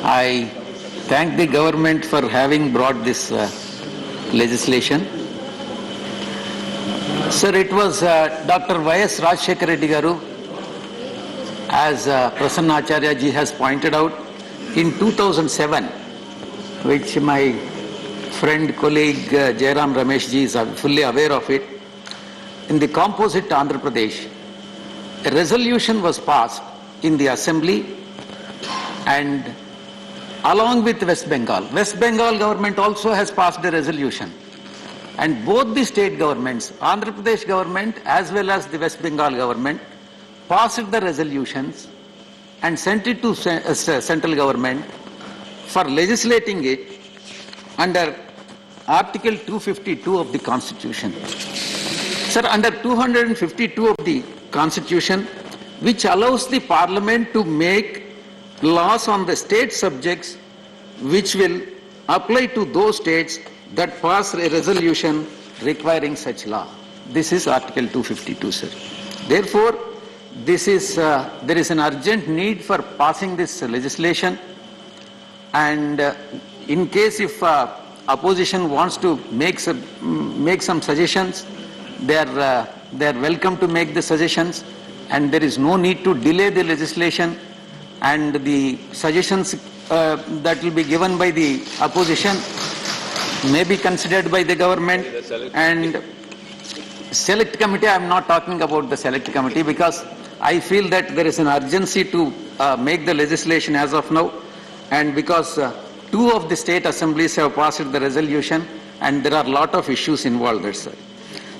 I thank the government for having brought this legislation. Sir, it was Dr. Y.S. Rajshekar Reddy Garu, as Prasanna Acharya ji has pointed out, in 2007, which my friend, colleague Jairam Ramesh ji is fully aware of it. In the composite Andhra Pradesh, a resolution was passed in the assembly, and along with West Bengal government also has passed a resolution, and both the state governments, Andhra Pradesh government as well as the West Bengal government, passed the resolutions and sent it to central government for legislating it under Article 252 of the Constitution. Sir, under 252 of the Constitution, which allows the Parliament to make laws on the state subjects which will apply to those states that pass a resolution requiring such law. This is Article 252, sir. Therefore, there is an urgent need for passing this legislation, and in case if opposition wants to make some suggestions, they are welcome to make the suggestions, and there is no need to delay the legislation, and the suggestions that will be given by the opposition may be considered by the government. And select committee, I am not talking about the select committee, because I feel that there is an urgency to make the legislation as of now, and because two of the state assemblies have passed the resolution, and there are a lot of issues involved there, sir.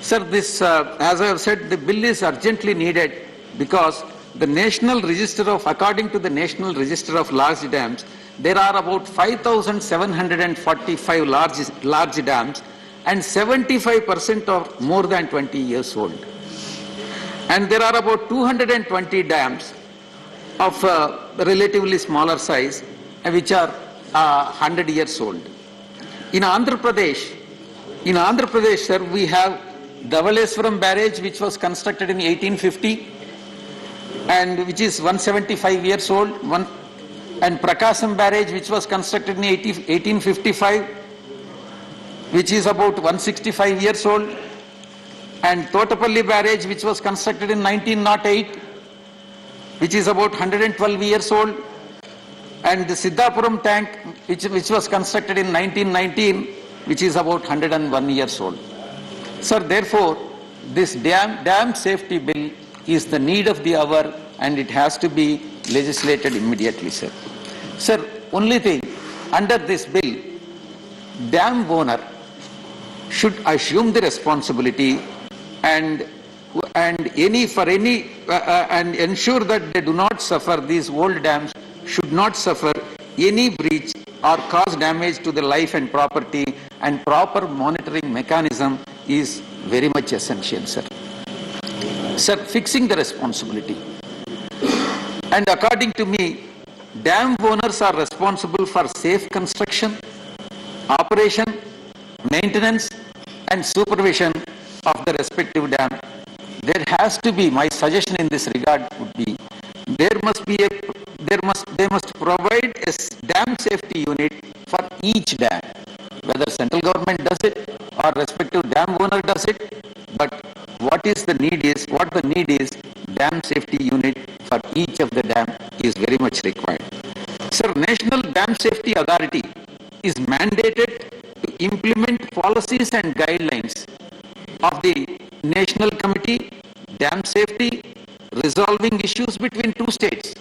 Sir, this, as I have said, the bill is urgently needed because the National Register of, according to the National Register of Large Dams, there are about 5,745 large dams, and 75% are more than 20 years old. And there are about 220 dams of relatively smaller size, which are 100 years old. In Andhra Pradesh, sir, we have Dhavaleswaram barrage, which was constructed in 1850, and which is 175 years old, and Prakasam barrage, which was constructed in 1855, which is about 165 years old, and Totapalli barrage, which was constructed in 1908, which is about 112 years old, and the Siddhapuram tank, which was constructed in 1919, which is about 101 years old. Sir, therefore, this dam safety bill is the need of the hour, and it has to be legislated immediately, sir. Sir, only thing, under this bill, dam owner should assume the responsibility and ensure that they do not suffer, these old dams should not suffer any breach or cause damage to the life and property, and proper monitoring mechanism is very much essential, sir. Sir, fixing the responsibility. And according to me, dam owners are responsible for safe construction, operation, maintenance, and supervision of the respective dam. There has to be, my suggestion in this regard would be, they must provide a dam safety unit for each dam, whether central government does it or respective dam owner does it, but what the need is, dam safety unit for each of the dam is very much required. Sir, National Dam Safety Authority is mandated to implement policies and guidelines of the National Committee, Dam Safety, resolving issues between two states.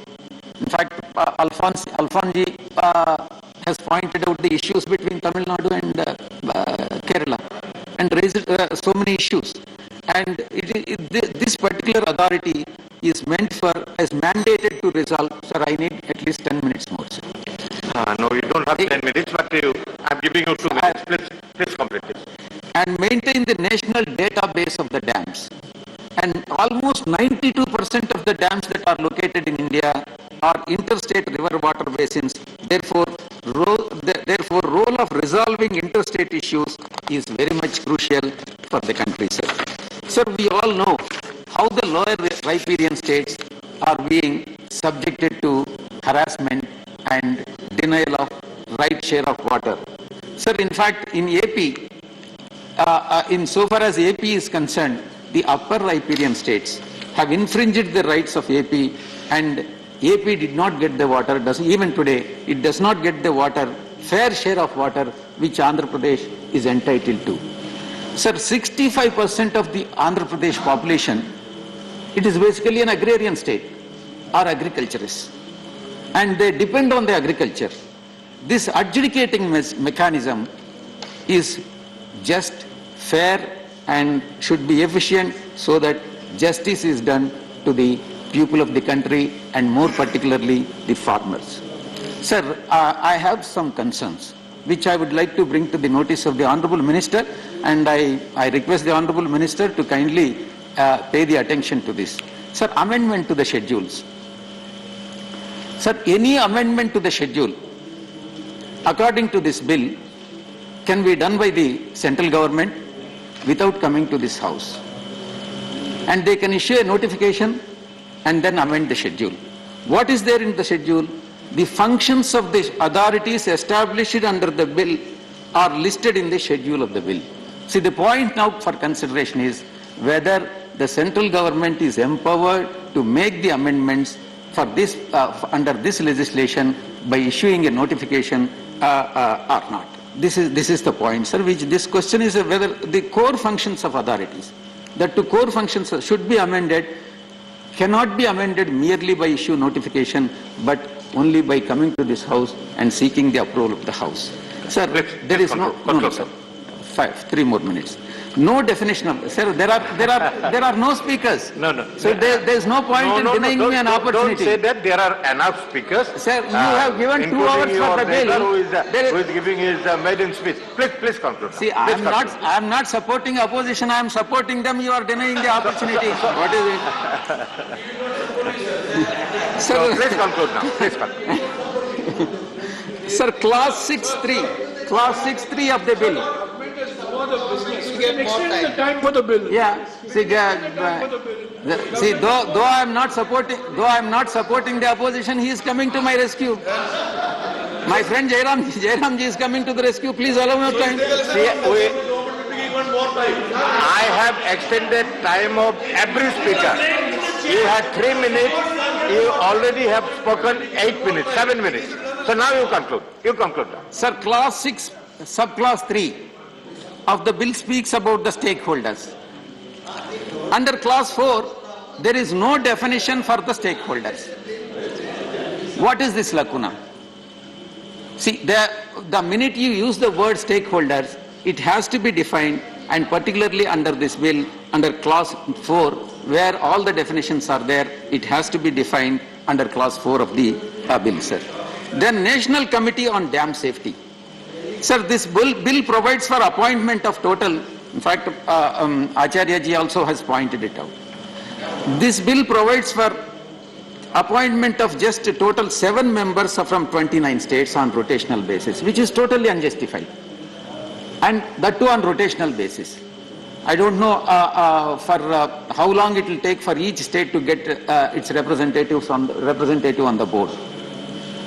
In fact, Alfonji has pointed out the issues between Tamil Nadu and Kerala, and raised so many issues. And this particular authority is mandated to resolve. Sir, I need at least 10 minutes more, sir. No, you don't have 10 minutes, but I'm giving you 2 minutes. Please complete this. And maintain the national database of the dams. And almost 92% of the dams that are located in India are interstate river water basins. Therefore, role of resolving interstate issues is very much crucial for the country, sir. Sir, we all know how the lower riparian states are being subjected to harassment and denial of right share of water. Sir, in fact, in AP, insofar as AP is concerned, the upper riparian states have infringed the rights of AP, and AP did not get the water, even today, it does not get the water, fair share of water which Andhra Pradesh is entitled to. Sir, 65% of the Andhra Pradesh population, it is basically an agrarian state, or agriculturists, and they depend on the agriculture. This adjudicating mechanism is just, fair, and should be efficient so that justice is done to the people of the country and more particularly the farmers. Sir, I have some concerns which I would like to bring to the notice of the Honourable Minister, and I request the Honourable Minister to kindly pay the attention to this. Sir, amendment to the schedules. Sir, any amendment to the schedule according to this bill can be done by the central government without coming to this house. And they can issue a notification and then amend the schedule. What is there in the schedule? The functions of the authorities established under the bill are listed in the schedule of the bill. See, the point now for consideration is whether the central government is empowered to make the amendments for this under this legislation by issuing a notification or not. This is the point, sir, which this question is whether the core functions of authorities, that to core functions should be amended, cannot be amended merely by issue notification, but only by coming to this house and seeking the approval of the house. Sir, there is no, sir. 3 more minutes. No definition of, sir, there are no speakers. No. So there is no point in denying me an opportunity. Don't say that there are enough speakers. Sir, you have given 2 hours for the bill. Who is giving his maiden speech. Please conclude. See, I am not supporting opposition. I am supporting them. You are denying the opportunity. What is it? So please conclude now. Please conclude. Sir, clause 6.3. Clause 6.3 of the bill. Extend the time for the bill. Yeah. See, though I am not supporting the opposition, he is coming to my rescue. My friend Jairam ji is coming to the rescue. Please allow me time. See, I have extended time of every speaker. You had 3 minutes. You already have spoken 8 minutes, 7 minutes. So now you conclude. You conclude now. Sir, clause 6, subclause 3 of the bill speaks about the stakeholders. Under clause 4, there is no definition for the stakeholders. What is this lacuna? See, the minute you use the word stakeholders, it has to be defined, and particularly under this bill, under clause 4, where all the definitions are there, it has to be defined under clause 4 of the bill, sir. Then National Committee on Dam Safety. Sir, this bill provides for appointment of total, in fact, Acharya ji also has pointed it out. This bill provides for appointment of just a total 7 members from 29 states on rotational basis, which is totally unjustified. And that too on rotational basis. I don't know for how long it will take for each state to get its representative on the board.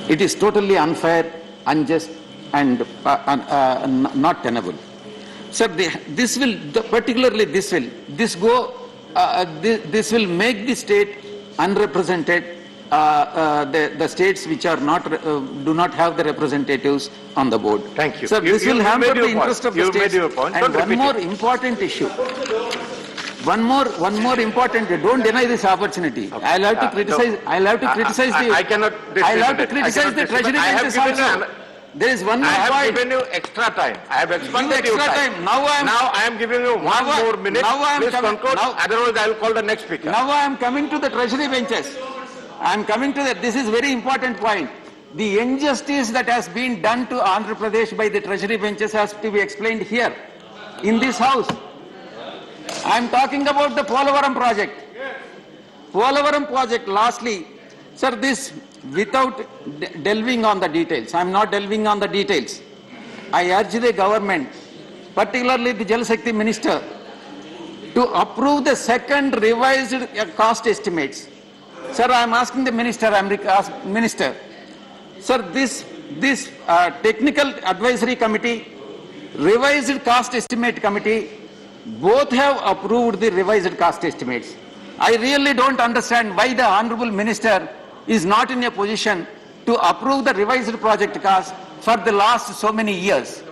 It is totally unfair, unjust, and not tenable. Sir, this will make the state unrepresented, the states which are not do not have the representatives on the board. Thank you. Sir, this will hamper the interest of the states. You made your point. And one more important issue. One more important. Don't deny this opportunity. Okay. I'll have to criticize. I'll have to criticize the. I cannot. I'll have to criticize the treasury benches also. There is one more point. I have given you extra time. I have expanded your time. Now I am giving you one more minute. Please conclude. Otherwise, I will call the next speaker. Now I am coming to the treasury benches. I am coming to that. This is very important point. The injustice that has been done to Andhra Pradesh by the treasury benches has to be explained here, in this house. I am talking about the Polavaram project. Polavaram project, lastly, sir, this, without delving on the details, I am not delving on the details. I urge the government, particularly the Jal Shakti Minister, to approve the second revised cost estimates. Sir, I am asking the Minister, Minister, sir, this technical advisory committee, revised cost estimate committee, both have approved the revised cost estimates. I really don't understand why the Honorable Minister is not in a position to approve the revised project cost for the last so many years.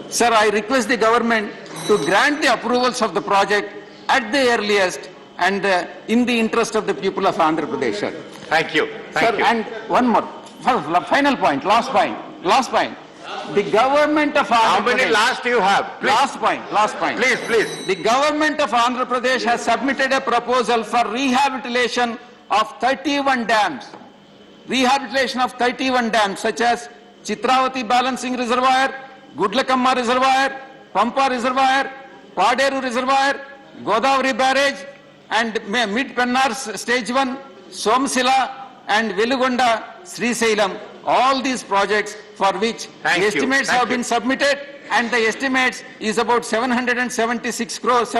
Sir, I request the government to grant the approvals of the project at the earliest and in the interest of the people of Andhra Pradesh, sir. Thank you. Sir, Thank you. and one more, final point, last point. The government of How Andhra many Pradesh... last you have? Please, Last point. please. The government of Andhra Pradesh has submitted a proposal for rehabilitation of 31 dams. Rehabilitation of 31 dams such as Chitravati Balancing Reservoir, Gudlakamma Reservoir, Pampa Reservoir, Paderu Reservoir, Godavari Barrage and Mid-Pennar Stage 1, Somsila and Velugonda, Srisailam. All these projects for which Thank the you. estimates Thank have you. been submitted and the estimates is about 776 crores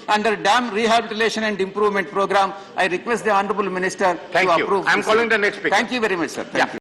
under dam rehabilitation and improvement program. I request the Honorable Minister Thank to you. approve. I'm this. calling the next speaker. Thank you very much, sir. Thank you.